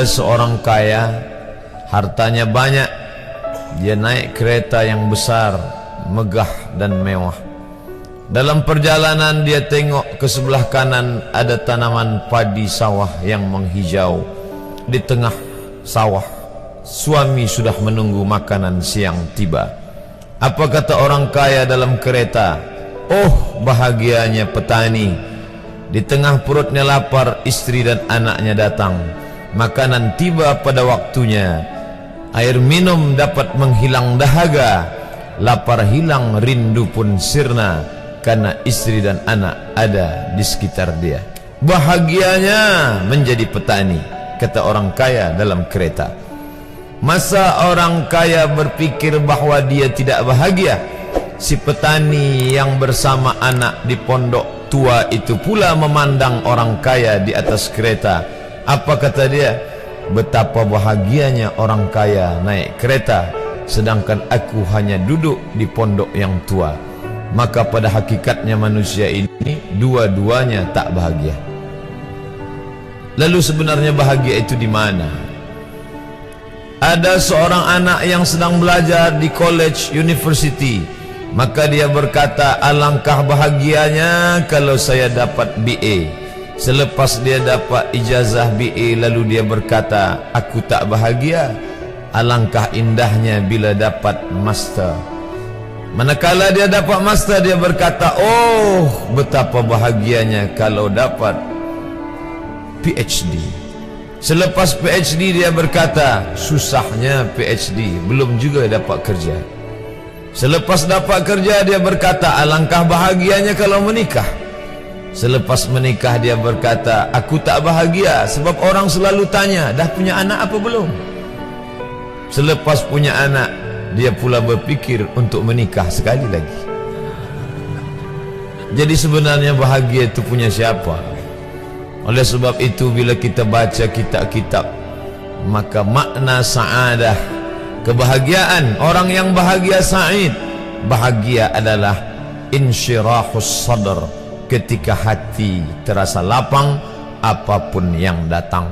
Seorang kaya, hartanya banyak, dia naik kereta yang besar, megah dan mewah. Dalam perjalanan dia tengok ke sebelah kanan ada tanaman padi sawah yang menghijau. Di tengah sawah, suami sudah menunggu makanan siang tiba. Apa kata orang kaya dalam kereta? Oh, bahagianya petani. Di tengah perutnya lapar, istri dan anaknya datang. Makanan tiba pada waktunya. Air minum dapat menghilang dahaga. Lapar hilang, rindu pun sirna, karena istri dan anak ada di sekitar dia. Bahagianya menjadi petani, kata orang kaya dalam kereta. Masa orang kaya berpikir bahwa dia tidak bahagia? Si petani yang bersama anak di pondok tua itu pula memandang orang kaya di atas kereta. Apa kata dia? Betapa bahagianya orang kaya naik kereta, sedangkan aku hanya duduk di pondok yang tua. Maka pada hakikatnya manusia ini dua-duanya tak bahagia. Lalu sebenarnya bahagia itu di mana? Ada seorang anak yang sedang belajar di college university. Maka dia berkata, alangkah bahagianya kalau saya dapat BA. Selepas dia dapat ijazah BA, lalu dia berkata, aku tak bahagia. Alangkah indahnya bila dapat master. Manakala dia dapat master, dia berkata, oh, betapa bahagianya kalau dapat PhD. Selepas PhD dia berkata, susahnya PhD, belum juga dapat kerja. Selepas dapat kerja dia berkata, alangkah bahagianya kalau menikah. Selepas menikah dia berkata, aku tak bahagia sebab orang selalu tanya, dah punya anak apa belum? Selepas punya anak, dia pula berpikir untuk menikah sekali lagi. Jadi sebenarnya bahagia itu punya siapa? Oleh sebab itu bila kita baca kitab-kitab, maka makna sa'adah, kebahagiaan, orang yang bahagia sa'id, bahagia adalah insyirahus sadr, ketika hati terasa lapang apapun yang datang.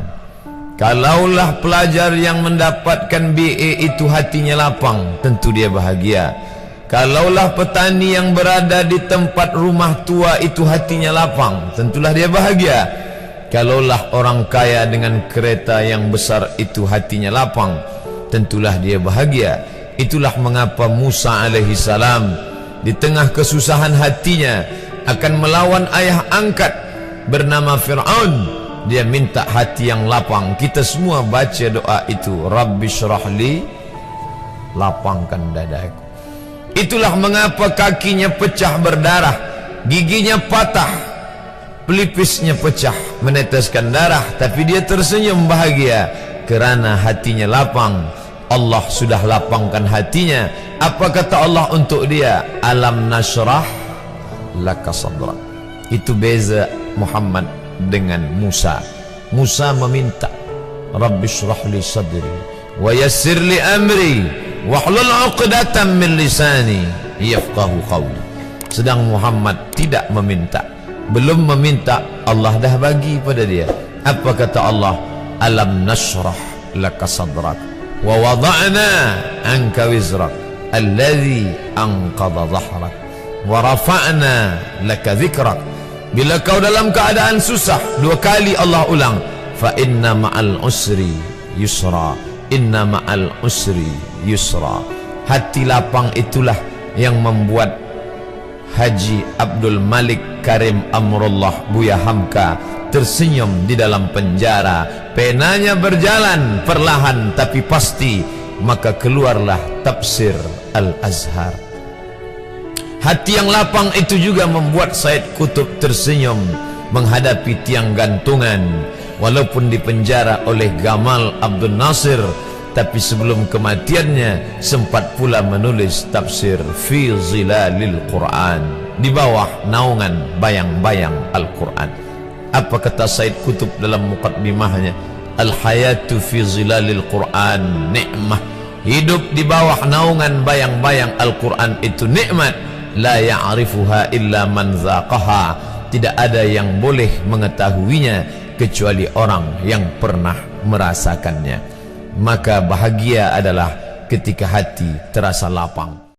Kalaulah pelajar yang mendapatkan BA itu hatinya lapang, tentu dia bahagia. Kalaulah petani yang berada di tempat rumah tua itu hatinya lapang, tentulah dia bahagia. Kalaulah orang kaya dengan kereta yang besar itu hatinya lapang, tentulah dia bahagia. Itulah mengapa Musa alaihi salam di tengah kesusahan hatinya akan melawan ayah angkat bernama Fir'aun, dia minta hati yang lapang. Kita semua baca doa itu, Rabbi syrahli, lapangkan dadaku. Itulah mengapa kakinya pecah berdarah, giginya patah, pelipisnya pecah meneteskan darah, tapi dia tersenyum bahagia kerana hatinya lapang. Allah sudah lapangkan hatinya. Apa kata Allah untuk dia? Alam nashrah laka sadrak. Itu beza Muhammad dengan Musa. Musa meminta, Rabbi shrah li sadri wa yassir li amri wahlul 'uqdatam min lisani yafqahu qawli. Sedang Muhammad tidak meminta, belum meminta, Allah dah bagi pada dia. Apa kata Allah? Alam nashrah laka sadrak wa wada'na anka wizrak alladhi anqadha dhahrak wa rafa'na laka dhikrak. Bila kau dalam keadaan susah, dua kali Allah ulang, fa inna ma'al usri yusra, inna ma'al usri yusra. Hati lapang itulah yang membuat Haji Abdul Malik Karim Amrullah Buya Hamka tersenyum di dalam penjara. Penanya berjalan perlahan tapi pasti, maka keluarlah tafsir Al-Azhar. Hati yang lapang itu juga membuat Said Qutb tersenyum menghadapi tiang gantungan, walaupun dipenjara oleh Gamal Abdul Nasir, tapi sebelum kematiannya sempat pula menulis tafsir Fi Zilalil Quran, di bawah naungan bayang-bayang Al-Quran. Apa kata Said Qutb dalam muqaddimahnya? Al-hayatu fi zilalil Quran ni'mah. Hidup di bawah naungan bayang-bayang Al-Quran itu nikmat. La ya'rifuha illa man zaqaha. Tidak ada yang boleh mengetahuinya kecuali orang yang pernah merasakannya. Maka bahagia adalah ketika hati terasa lapang.